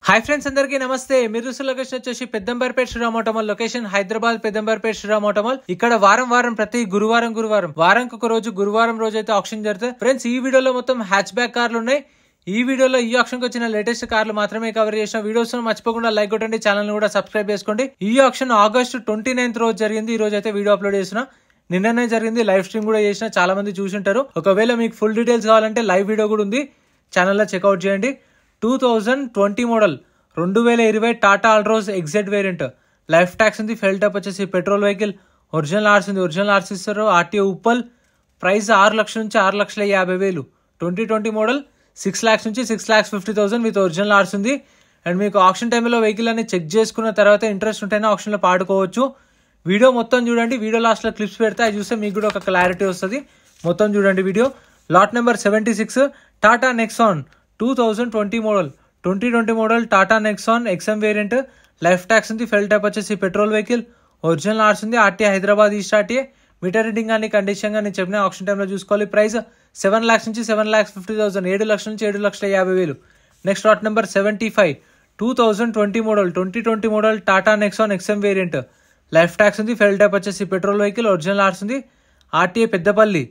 Hi friends, అందరికీ నమస్తే. మీరు చూసిన లొకేషన్ వచ్చేసి Peddamberpet Sriram auto mall location Hyderabad Peddamberpet Sriram auto mall. ఇక్కడ వారం ప్రతి గురువారం వారానికి ఒక రోజు గురువారం రోజు అయితే ఆక్షన్ జరుగుతుంది. ఫ్రెండ్స్, ఈ వీడియోలో మొత్తం హ్యాచ్ బ్యాక్ కార్లు ఉన్నాయి. ఈ వీడియోలో ఈ ఆప్షన్ కి వచ్చిన లేటెస్ట్ కార్లు మాత్రమే కవర్ చేసిన వీడియోస్ మర్చిపోకుండా లైక్ కొట్టండి, ఛానల్ కూడా సబ్స్క్రైబ్ చేసుకోండి. ఈ ఆప్షన్ ఆగస్టు 29 రోజు జరిగింది. ఈ రోజు అయితే వీడియో అప్లోడ్ చేసిన, నిన్ననే జరిగింది. లైవ్ స్ట్రీమ్ కూడా చేసిన, చాలా మంది చూసింటారు. ఒకవేళ మీకు ఫుల్ డీటెయిల్స్ కావాలంటే లైవ్ వీడియో కూడా ఉంది, ఛానల్లో చెక్అవుట్ చేయండి. 2020 model 2020 Tata Altroz exert variant. Life tax ఉంది, ఫెల్ టాప్ వచ్చేసి పెట్రోల్ వెహికల్. ఒరిజినల్ ఆర్స్ ఉంది, ఒరిజినల్ ఆర్స్ ఇస్తారు. ఆర్టీఓ ఉప్పల్. ప్రైస్ 6 లక్షల నుంచి 6,50,000. 2020 మోడల్ 6 lakhs నుంచి 6,50,000 విత్ ఒరిజినల్ ఆర్స్ ఉంది. అండ్ మీకు ఆప్షన్ టైంలో వెహికల్ అన్ని చెక్ చేసుకున్న తర్వాత ఇంట్రెస్ట్ ఉంటేనే ఆప్షన్లో పాడుకోవచ్చు. వీడియో మొత్తం చూడండి. వీడియో లాస్ట్లో క్లిప్స్ పెడితే అది చూస్తే మీకు కూడా ఒక క్లారిటీ వస్తుంది. మొత్తం చూడండి video. Lot number 76 Tata Nexon 2020 model. 2020 model Tata Nexon XM variant. Life tax ఉంది, ఫెల్ ట్యాప్ వచ్చేసి పెట్రోల్ వెహికల్. ఒరిజినల్ ఆర్స్ ఉంది. RTA Hyderabad east RTA. Meter reading కానీ కండిషన్ కానీ చెప్పిన ఆప్షన్ టైంలో చూసుకోవాలి. ప్రైస్ 7 lakhs నుంచి 7,50,000. 7 లక్షల నుంచి 7,50,000. Next lot number 75 2020 model. 2020 model Tata Nexon XM variant. Life tax ఉంది, ఫెల్ ట్యాప్ వచ్చేసి పెట్రోల్ వెహికల్. ఒరిజినల్ ఆర్స్ ఉంది. RTA Peddapalli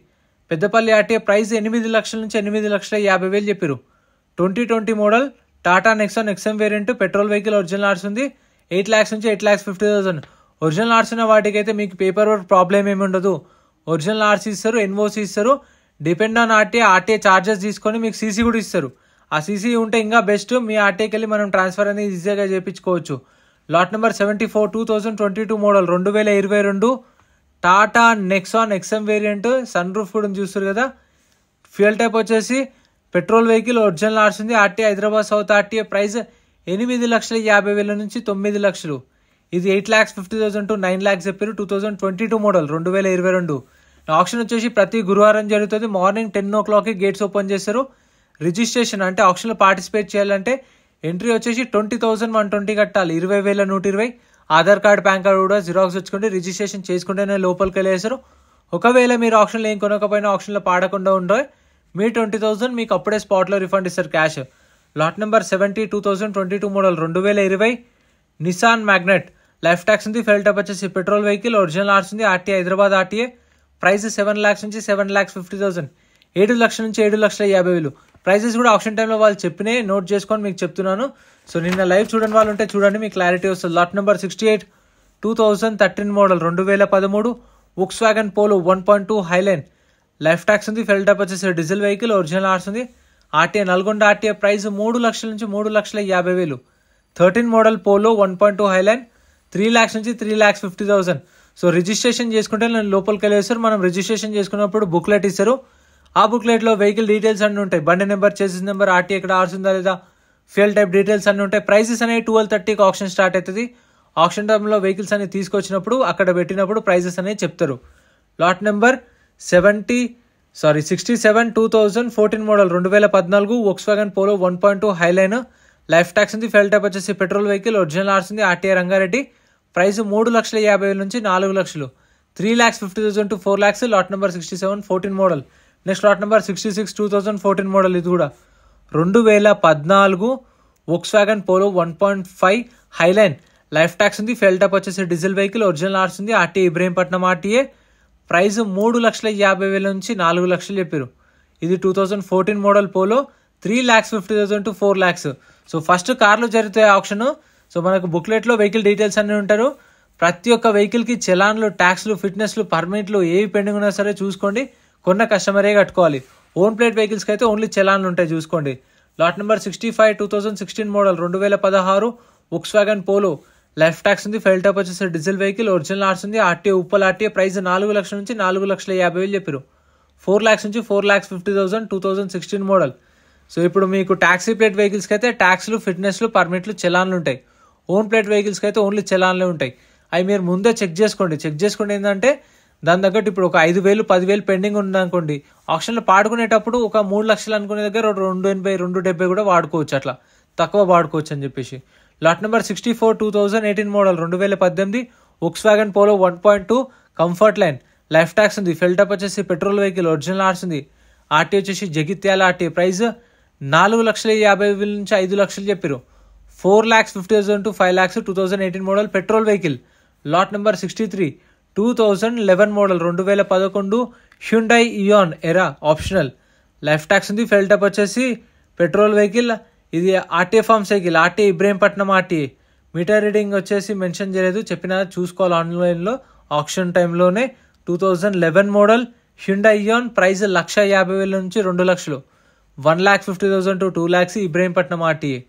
RTA. ప్రైస్ 8 లక్షల నుంచి 8,50,000 చెప్పారు. 2020 model Tata Nexon XM variant. Petrol vehicle. Original ఆర్స్ ఉంది. 8 lakhs నుంచి 8,50,000. ఒరిజినల్ ఆర్స్ ఉన్న వాటికి అయితే మీకు పేపర్ వర్క్ ప్రాబ్లం ఏమి ఉండదు. ఒరిజినల్ ఆర్స్ ఇస్తారు, ఎన్ఓసి ఇస్తారు. డిపెండ్ ఆన్ ఆర్టీఏ చార్జెస్ తీసుకొని మీకు సీసీ కూడా ఇస్తారు. ఆ సీసీ ఉంటే ఇంకా బెస్ట్. మీ ఆర్టీఏకి వెళ్ళి మనం ట్రాన్స్ఫర్ అనేది ఈజీగా చేయించుకోవచ్చు. Lot number 74 2022 model. 2022 Tata Nexon XM variant. Sunroof కూడా చూస్తారు కదా. ఫ్యూయల్ టైప్ వచ్చేసి పెట్రోల్ వెహికల్. ఒరిజినల్ ఆర్స్ ఉంది. RTA Hyderabad south RTA. Price 8,50,000 నుంచి 9 లక్షలు. ఇది 8,50,000 to 9 lakhs చెప్పారు. 2022 మోడల్ 2022. ఆప్షన్ వచ్చేసి ప్రతి గురువారం జరుగుతుంది. మార్నింగ్ 10 o'clock గేట్స్ ఓపెన్ చేస్తారు. రిజిస్ట్రేషన్ అంటే ఆప్షన్లో పార్టిసిపేట్ చేయాలంటే ఎంట్రీ వచ్చేసి 20,120 కట్టాలి. 20,120. ఆధార్ కార్డ్, పాన్ కార్డ్ కూడా జిరాక్స్ వచ్చుకుంటే రిజిస్ట్రేషన్ చేసుకుంటేనే లోపలికి వెళ్ళేస్తారు. ఒకవేళ మీరు ఆప్షన్లో ఏం కొనకపోయినా ఆప్షన్లో పాడకుండా ఉండే మీ 20,000 మీకు అప్పుడే స్పాట్లో రిఫండ్ ఇస్తారు క్యాష్. లాట్ నెంబర్ 70 2022 మోడల్. 2020 నిసాన్ మ్యాగ్నెట్. లైఫ్ ట్యాక్స్ ఉంది, ఫెల్ టాప్ వచ్చేసి పెట్రోల్ వెహికల్. ఒరిజినల్ ఆర్స్ ఉంది. RTA Hyderabad RTA. Price 7 lakhs నుంచి 7,50,000. 7 లక్షల నుంచి 7,50,000. ప్రైసెస్ కూడా ఆప్షన్ టైంలో వాళ్ళు చెప్పినాయి, నోట్ చేసుకొని మీకు చెప్తున్నాను. సో నిన్న లైవ్ చూడని వాళ్ళు ఉంటే చూడండి, మీకు క్లారిటీ వస్తుంది. లాట్ నెంబర్ 68 2013 మోడల్. 2013 Volkswagen Polo 1.2 Highline. Life tax ఉంది, ఫెల్ టాప్ వచ్చేసి డీజిల్ వెహికల్. ఒరిజినల్ ఆర్స్ ఉంది. RTA Nalgonda RTA. ప్రైస్ 3 లక్షల నుంచి 3,50,000. 13 మోడల్ పోలో 1.2 హైలైన్. 3 lakhs నుంచి 3,50,000. సో రిజిస్ట్రేషన్ చేసుకుంటే నేను లోపలికి వెళ్ళేస్తారు. మనం రిజిస్ట్రేషన్ చేసుకున్నప్పుడు బుక్లెట్ ఇస్తారు. ఆ బుక్లెట్లో వెహికల్ డీటెయిల్స్ అన్నీ ఉంటాయి. బండి నెంబర్, చేసిన నెంబర్, ఆర్టీఏ ఎక్కడ ఆర్స్ ఉందా లేదా, ఫ్యూయల్ టైప్ డీటెయిల్స్ అన్నీ ఉంటాయి. ప్రైసెస్ అనేవి 12:30కి ఆప్షన్ స్టార్ట్ అవుతుంది. ఆప్షన్ టైంలో వెహికల్స్ అనేవి తీసుకొచ్చినప్పుడు అక్కడ పెట్టినప్పుడు ప్రైసెస్ అనేవి చెప్తారు. లాట్ నెంబర్ 67 2014 మోడల్. 2014 Volkswagen Polo 1.2 Highline. Life tax ఉంది, ఫెల్ టైప్ వచ్చేసి పెట్రోల్ వెహికల్. ఒరిజినల్ ఆర్స్ ఉంది. ఆర్టీఏ రంగారెడ్డి. ప్రైస్ 3,50,000 నుంచి 4 లక్షలు. 3,50,000 to 4 lakhs. లాట్ నెంబర్ 67 14 మోడల్. నెక్స్ట్ లాట్ నెంబర్ 66 2014 మోడల్. ఇది కూడా 2014 Volkswagen Polo 1.5 Highline. Life tax ఉంది, ఫెల్ టాప్ వచ్చేసి డీజిల్ వెహికల్. ఒరిజినల్ ఆర్స్ ఉంది. RTA Ibrahimpatnam RTA. ప్రైస్ 3,50,000 నుంచి 4 లక్షలు చెప్పారు. ఇది 2014 model polo. 3,50,000 to 4 lakhs. So first కార్లు జరుగుతాయి ఆప్షన్. సో మనకు బుక్లెట్లో వెహికల్ డీటెయిల్స్ అన్నీ ఉంటారు. ప్రతి ఒక్క వెహికల్కి చలాన్లు, ట్యాక్స్లు, ఫిట్నెస్లు, పర్మిట్లు ఏవి పెండింగ్ ఉన్నా సరే చూసుకోండి. కొన్న కస్టమరే కట్టుకోవాలి. ఓన్ ప్లేట్ వెహికల్స్కి అయితే ఓన్లీ చలాన్లు ఉంటాయి, చూసుకోండి. Lot number 65 2016 model. 2016 Volkswagen Polo. Life tax ఉంది, ఫెల్ టాప్ వచ్చేసి డీజిల్ వెహికల్. ఒరిజినల్ ఆర్స్ ఉంది. RTA Uppal RTA. ప్రైస్ 4 లక్షల నుంచి 4,50,000 చెప్పారు. 4 lakhs నుంచి 4,50,000. 2016 మోడల్. సో ఇప్పుడు మీకు టాక్సీ ప్లేట్ వెహికల్స్కి అయితే ట్యాక్స్లు, ఫిట్నెస్లు, పర్మిట్లు, చలాన్లు ఉంటాయి. ఓన్ ప్లేట్ వెహికల్స్కి అయితే ఓన్లీ చలాన్లే ఉంటాయి. అవి మీరు ముందే చెక్ చేసుకోండి. ఏంటంటే దాని తగ్గట్టు ఇప్పుడు ఒక 5,000 10,000 పెండింగ్ ఉందనుకోండి, ఆప్షన్లో పాడుకునేటప్పుడు ఒక 3 లక్షలు అనుకునే దగ్గర 280 270 కూడా వాడుకోవచ్చు. అట్లా తక్కువ వాడుకోవచ్చు అని చెప్పేసి. Lot number 64 2018 model. 2018 Volkswagen Polo 1.2 comfort line. Life tax ఉంది. ఫెల్ టాప్ వచ్చేసి పెట్రోల్ వెహికల్. ఒరిజినల్ ఆర్స్ ఉంది. ఆర్టీ వచ్చేసి జగిత్యాల ఆర్టీ. ప్రైస్ 4,50,000 నుంచి 5 లక్షలు చెప్పారు. 4,50,000 to 5 lakhs 2018 model petrol vehicle. Lot number 63 2011 model 2011 Hyundai Eon Era optional. Life tax ఉంది. Fuel type వచ్చేసి petrol vehicle. ఇది RTA form cycle, RTA Ibrahimpatnam RTA. Meter reading వచ్చేసి mention చేయలేదు, చెప్పిన చూసుకోవాలి ఆన్లైన్లో ఆప్షన్ టైంలోనే. 2011 మోడల్ హ్యుండై ఇయాన్. ప్రైస్ 1,50,000 నుంచి 2 లక్షలు. 1,50,000 to 2 lakhs Ibrahimpatnam RTA.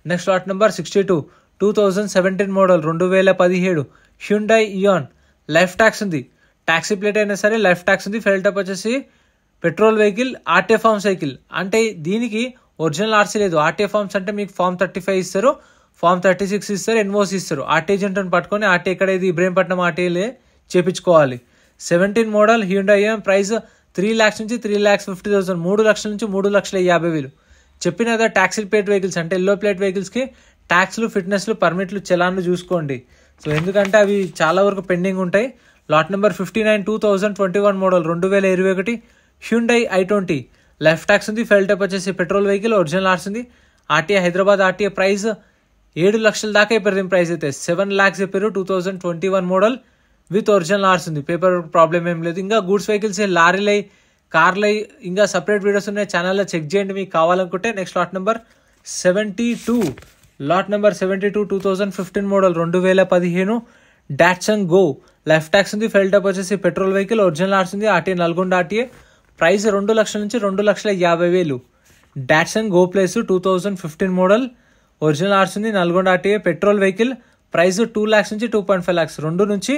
Next lot number 62 2017 model 2017 Hyundai Eon. Life tax ఉంది. ట్యాక్సీ ప్లేట్ అయినా సరే లైఫ్ ట్యాక్స్ ఉంది. ఫెల్ టప్ వచ్చేసి petrol vehicle, RTA form cycle. అంటే దీనికి ఒరిజినల్ ఆర్సీ లేదు. ఆర్టీఏ ఫార్మ్స్ అంటే మీకు ఫార్మ్ 35 ఇస్తారు, ఫార్మ్ 36 ఇస్తారు, ఎన్ఓసి ఇస్తారు. ఆర్టీఏ ఏజెంట్ని పట్టుకొని ఆర్టీఏ ఎక్కడ ఇది ఇబ్రహీంపట్నం ఆర్టీఏలే చేపించుకోవాలి. 17 model Hyundai Eon. Price 3 lakhs నుంచి 3,50,000, 3 లక్షల నుంచి 3,50,000. చెప్పిన కదా ట్యాక్సీ ప్లేట్ వెహికల్స్ అంటే ఎల్లో ప్లేట్ వెహికల్స్కి ట్యాక్స్లు, ఫిట్నెస్లు, పర్మిట్లు, చలాన్లు చూసుకోండి. సో ఎందుకంటే అవి చాలా వరకు పెండింగ్ ఉంటాయి. Lot number 59 2021 model 2021 Hyundai i20. Life tax ఉంది. ఫెల్ టప్ వచ్చేసి పెట్రోల్ వెహికల్, ఒరిజినల్ ఆర్స్ ఉంది. RTA Hyderabad RTA. ప్రైస్ 7 లక్షల దాకా అయిపోయింది. ప్రైస్ అయితే 7 lakhs చెప్పారు. 2021 మోడల్ విత్ ఒరిజినల్ ఆర్స్ ఉంది. పేపర్ ప్రాబ్లం ఏం లేదు. ఇంకా గూడ్స్ వెహికల్స్, లారీలై, కార్లై ఇంకా సపరేట్ వీడియోస్ ఉన్నాయి, ఛానల్లో చెక్ చేయండి మీకు కావాలనుకుంటే. Next lot number 72 2015 model 2015 Datsun go. Life tax ఉంది. ఫెల్ టప్ వచ్చేసి పెట్రోల్ వెహికల్, ఒరిజినల్ ఆర్స్ ఉంది. RTA Nalgonda RTA. ప్రైస్ 2 లక్షల నుంచి 2,50,000. Datsun Go plus 2015 model, original ఆర్స్ ఉంది. Nalgonda RTA. Petrol vehicle. Price 2 lakhs నుంచి 2.5 lakhs, 2 నుంచి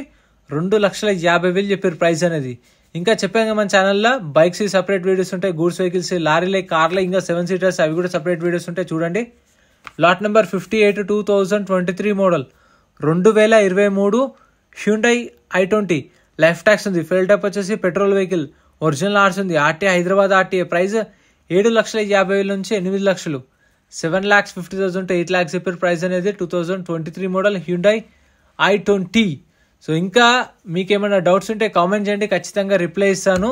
2,50,000 చెప్పారు ప్రైస్ అనేది. ఇంకా చెప్పాక మన ఛానల్లో బైక్స్ సపరేట్ వీడియోస్ ఉంటాయి, గూడ్స్ వెహికల్స్, లారీలే, కార్లే, ఇంకా 7 seaters అవి కూడా సపరేట్ వీడియోస్ ఉంటాయి, చూడండి. Lot number 58 2023 model 2023 Hyundai i20. Life tax ఉంది. ఫెల్ టప్ వచ్చేసి పెట్రోల్ వెహికల్, ఒరిజినల్ ఆర్స్ ఉంది. RTA Hyderabad RTA. ప్రైస్ 7,50,000 నుంచి 8 లక్షలు. 7,50,000 to 8 lakhs చెప్పారు ప్రైస్ అనేది. 2023 మోడల్ హ్యుండై i20. సో ఇంకా మీకేమైనా డౌట్స్ ఉంటే కామెంట్ చేయండి, ఖచ్చితంగా రిప్లై ఇస్తాను.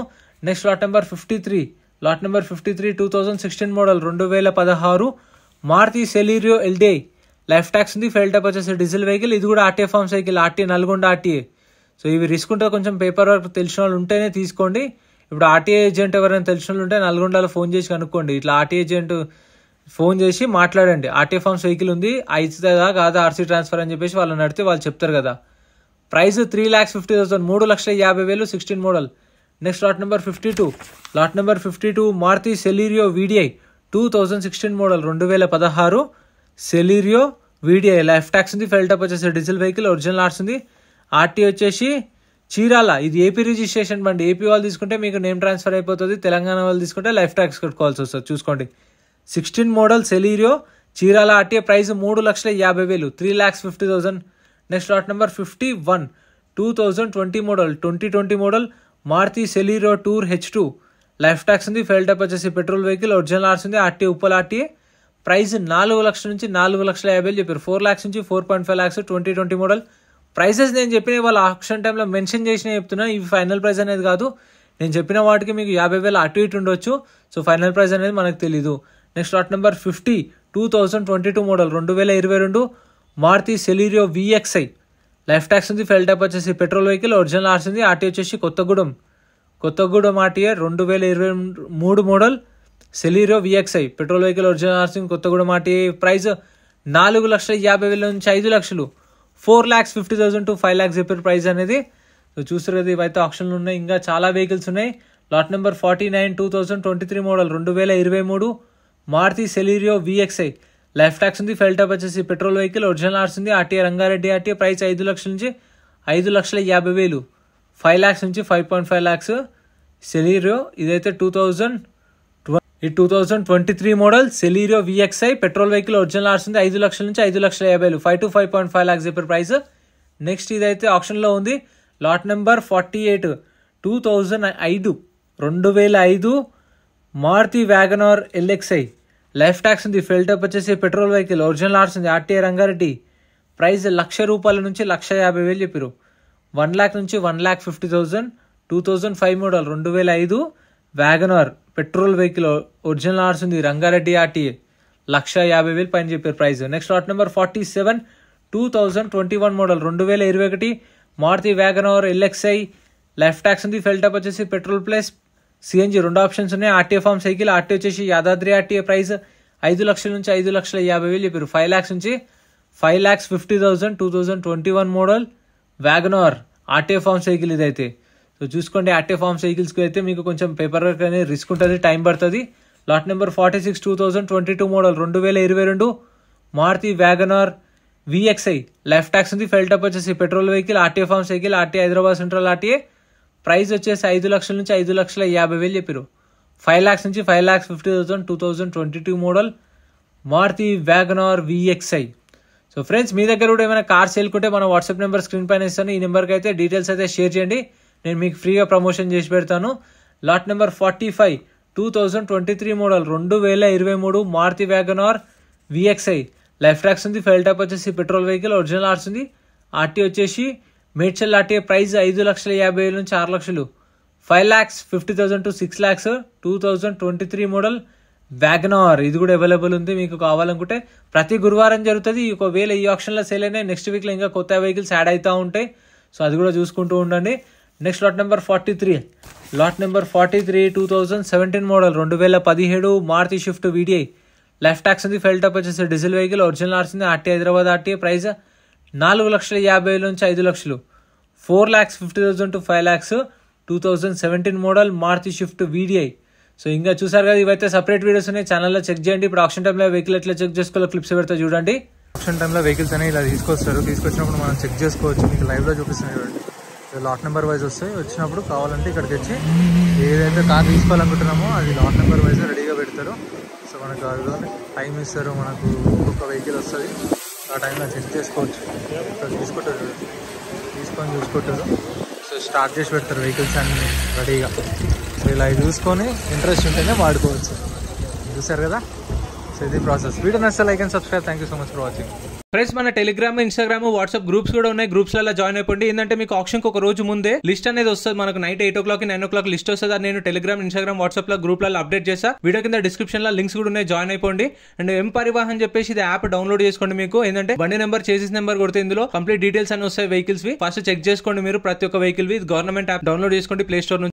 Next lot number 53 2016 model 2016 Maruti Celerio LDI. Life tax ఉంది. ఫెల్ టప్ వచ్చేసి డీజిల్ వెహికల్. ఇది కూడా RTA form cycle, RTA Nalgonda RTA. So ఇవి రిస్క్ ఉంటుంది, కొంచెం పేపర్ వర్క్ తెలిసిన వాళ్ళు ఉంటేనే తీసుకోండి. ఇప్పుడు ఆర్టీఏ ఏజెంట్ ఎవరైనా తెలిసిన వాళ్ళు ఉంటే నల్గొండలో ఫోన్ చేసి కనుక్కోండి. ఇట్లా ఆర్టీఏ ఏజెంట్ ఫోన్ చేసి మాట్లాడండి. ఆర్టీఏ ఫార్మ్స్ వెహికల్ ఉంది, అవుతుందా కాదా ఆర్సీ ట్రాన్స్ఫర్ అని చెప్పేసి వాళ్ళని అడిగితే వాళ్ళు చెప్తారు కదా. Price 3,50,000, 3,50,000 16 model. Next lot number 52 Maruti Celerio VDI 2016 model 2016 Celerio VDI. Life tax ఉంది. ఫెల్ టప్ వచ్చేసి డీజిల్ వెహికల్, ఒరిజినల్ ఆర్స్ ఉంది. ఆర్టీ వచ్చేసి చీరాల. ఇది ఏపీ రిజిస్ట్రేషన్ బండి. ఏపీ వాళ్ళు తీసుకుంటే మీకు నేమ్ ట్రాన్స్ఫర్ అయిపోతుంది, తెలంగాణ వాళ్ళు తీసుకుంటే లైఫ్ ట్యాక్స్ కట్టుకోవాల్సి వస్తుంది, చూసుకోండి. 16 model Celerio Chirala RTA. Price 3,50,000, 3,50,000. Next lot number 51 2020 model 2020 model Maruti Celerio tour H2. Life tax ఉంది. ఫెల్ టప్ వచ్చేసి పెట్రోల్ వెహికల్, ఒరిజినల్ ఆర్స్ ఉంది. RTA Uppal RTA. ప్రైస్ 4 లక్షల నుంచి 4,50,000 చెప్పారు. 4 lakhs నుంచి 4.5 lakhs 2020 మోడల్. ప్రైసెస్ నేను చెప్పిన వాళ్ళ ఆప్షన్ టైంలో మెన్షన్ చేసిన చెప్తున్నా, ఇవి ఫైనల్ ప్రైస్ అనేది కాదు. నేను చెప్పిన వాటికి మీకు 50,000 అటు ఇటు ఉండొచ్చు. సో ఫైనల్ ప్రైస్ అనేది మనకు తెలీదు. Next lot number 50 2022 model 2022 Maruti Celerio VXI. Life tax ఉంది. ఫెల్ టప్ వచ్చేసి పెట్రోల్ వెహికల్, ఒరిజినల్ ఆర్స్ ఉంది. ఆర్టీ వచ్చేసి Kothagudem RTA 2023 model Celerio VXI. Petrol vehicle, original ఆర్స్ ఉంది. కొత్తగూడెం ఆర్టీఏ. ప్రైస్ 4,50,000 నుంచి 5 లక్షలు. 4,50,000 to 5 lakhs చెప్పారు ప్రైస్ అనేది. సో చూస్తారు కదా, ఇవైతే ఆప్షన్లు ఉన్నాయి. ఇంకా చాలా వెహికల్స్ ఉన్నాయి. Lot number 49 2023 model 2023 Maruti Celerio VXI. Life tax ఉంది. ఫెల్ టప్ వచ్చేసి పెట్రోల్ వెహికల్, ఒరిజినల్ ఆర్స్ ఉంది. RTA Rangareddy RTA. ప్రైస్ 5 లక్షల నుంచి 5,50,000, 5 lakhs నుంచి 5.5 lakhs సెలీరియో. ఇదైతే 2023 model Celerio VXI petrol vehicle, original ఆర్స్ ఉంది. 5 లక్షల నుంచి 5,50,000, 5 to 5.5 lakhs చెప్పారు ప్రైస్. నెక్స్ట్ ఇదైతే ఆప్షన్లో ఉంది. Lot number 48 2005 Maruti wagon R LXI. Life tax ఉంది. ఫెల్ టప్ వచ్చేసి పెట్రోల్ వెహికల్, ఒరిజినల్ ఆర్స్ ఉంది. ఆర్టీఏ రంగారెడ్డి. ప్రైస్ ₹1,00,000 నుంచి 1,50,000 చెప్పారు. 1 lakh నుంచి 1,50,000. 2005 model 2005 Wagon R petrol vehicle, original ఆర్స్ ఉంది. రంగారెడ్డి ఆర్టీఏ. 1,50,000 పైన చెప్పారు price. Next lot number 47 2021 model 2021 Maruti Wagon R LXi. Life tax ఉంది. ఫెల్ టాప్ వచ్చేసి పెట్రోల్ ప్లస్ సిఎన్జి 2 ఆప్షన్స్ ఉన్నాయి. ఆర్టీఏ ఫార్మ్ సైకిల్. ఆర్టీ వచ్చేసి యాదాద్రి ఆర్టీఏ. ప్రైస్ 5 లక్షల నుంచి 5,50,000 చెప్పారు. 5 lakhs నుంచి 5,50,000 2021 model wagon R RTA form cycle ఇదైతే. సో చూసుకోండి, ఆర్టీఏ ఫార్మ్ సైకిల్స్కి అయితే మీకు కొంచెం పేపర్ వర్క్ అనేది రిస్క్ ఉంటుంది, టైం పడుతుంది. Lot number 46 2022 model 2022 Maruti Wagon R VXi. Life tax ఉంది. ఫెల్ టాప్ వచ్చేసి petrol vehicle. RTA form cycle. RTA Hyderabad central RTA. Price వచ్చేసి 5 లక్షల నుంచి 5,50,000 చెప్పారు. 5 lakhs నుంచి 5,50,000 2022 model Maruti Wagon R VXi. So friends, మీ దగ్గర కూడా ఏమైనా కార్ సేల్ కుంటే మన వాట్సాప్ నెంబర్ స్క్రీన్ పైన ఇస్తాను. ఈ నెంబర్కి అయితే డీటెయిల్స్ అయితే షేర్ చేయండి, నేను మీకు ఫ్రీగా ప్రమోషన్ చేసి పెడతాను. Lot number 45 2023 model 2023 Maruti Wagon R VXi. Life tax ఉంది. ఫెల్ టాప్ వచ్చేసి పెట్రోల్ వెహికల్. ఒరిజినల్ ఆర్ట్స్ ఉంది. ఆర్టీ వచ్చేసి మేడ్చల్ ఆర్టీఏ. ప్రైస్ 5,50,000 నుంచి 6 లక్షలు. 5,50,000 to 6 lakhs 2023 మోడల్ వ్యాగనర్. ఇది కూడా అవైలబుల్ ఉంది, మీకు కావాలనుకుంటే. ప్రతి గురువారం జరుగుతుంది. ఒకవేళ ఈ ఆప్షన్లో సేల్ అయినా నెక్స్ట్ వీక్లో ఇంకా కొత్త వెహికల్స్ యాడ్ అవుతూ ఉంటాయి. సో అది కూడా చూసుకుంటూ ఉండండి. Next lot number 43 2017 model 2017 Maruti Swift VDI. Life tax ఉంది. ఫెల్ టాప్ వచ్చేసి డీజిల్ వెహికల్. ఒరిజినల్ ఆర్ట్స్ ఉంది. RT Hyderabad RTA. ప్రైస్ 4,50,000 నుంచి 5 లక్షలు. 4,50,000 to 5 lakhs 2017 model Maruti Swift VDI. So ఇంకా చూసారు కదా, ఇవైతే సపరేట్ వీడియోస్ ఉన్నాయి, ఛానల్లో చెక్ చేయండి. ఇప్పుడు ఆప్షన్ టైంలో వెహికల్ ఎట్లా చెక్ చేసుకోవాలో క్లిప్స్ పెడతా చూడండి. ఆప్షన్ టైంలో వెహికల్స్ అనేవి ఇలా తీసుకొస్తారు. తీసుకొచ్చినప్పుడు మనం చెక్ చేసుకోవచ్చు. మీకు లైవ్లో చూపిస్తున్నాయి చూడండి. లాట్ నెంబర్ వైజ్ వస్తాయి. వచ్చినప్పుడు కావాలంటే ఇక్కడికి వచ్చి ఏదైతే కార్ తీసుకోవాలనుకుంటున్నామో అది లాట్ నెంబర్ వైజ్ రెడీగా పెడతారు. సో మనకు అది టైం ఇస్తారు. మనకు ఒక్కొక్క వెహికల్ వస్తుంది, ఆ టైంలో చెక్ చేసుకోవచ్చు. ఇక్కడ తీసుకుంటారు, తీసుకొని చూసుకుంటారు. సో స్టార్ట్ చేసి పెడతారు వెహికల్స్ అన్ని రెడీగా. సో ఇలా చూసుకొని ఇంట్రెస్ట్ ఉంటేనే వాడుకోవచ్చు. చూసారు కదా, సో ఇది ప్రాసెస్. వీడియో నచ్చితే like and subscribe. Thank you so much for watching. Friends, మన టెలిగ్రామ్, ఇన్స్టాగ్రామ్, వాట్సాప్ గ్రూప్స్ కూడా ఉన్నాయి. గ్రూప్స్లలో జాయిన్ అయిపోండి. ఏంటంటే మీకు ఆప్షన్కి ఒక రోజు ముందే లిస్ట్ అనేది వస్తుంది. మనకు నైట్ 8 o'clock 9 o'clock లిస్ట్ వస్తుంది. అది నేను టెలిగ్రామ్, ఇన్స్టాగ్రామ్, వాట్సాప్ లో గ్రూప్లలో అప్డేట్ చేస్తా. వీడియో కింద డిస్క్రిప్షన్ లో లింక్స్ కూడా ఉన్నాయి, జాయిన్ అయిపోండి. అండ్ ఎం పరివాహన్ చెప్పేసి ఇది యాప్ డౌన్లోడ్ చేసుకోండి. మీకు ఏంటంటే బండి నెంబర్, చేసిస్ నెంబర్ కొడితే ఇందులో కంప్లీట్ డీటెయిల్స్ అని వస్తాయి వెహికల్స్ వి. ఫస్ట్ చెక్ చేసుకోండి మీరు ప్రతి ఒక్క వెహికల్ వి. గవర్నమెంట్ యాప్ డౌన్లోడ్ చేసుకోండి ప్లే స్టోర్ నుంచి.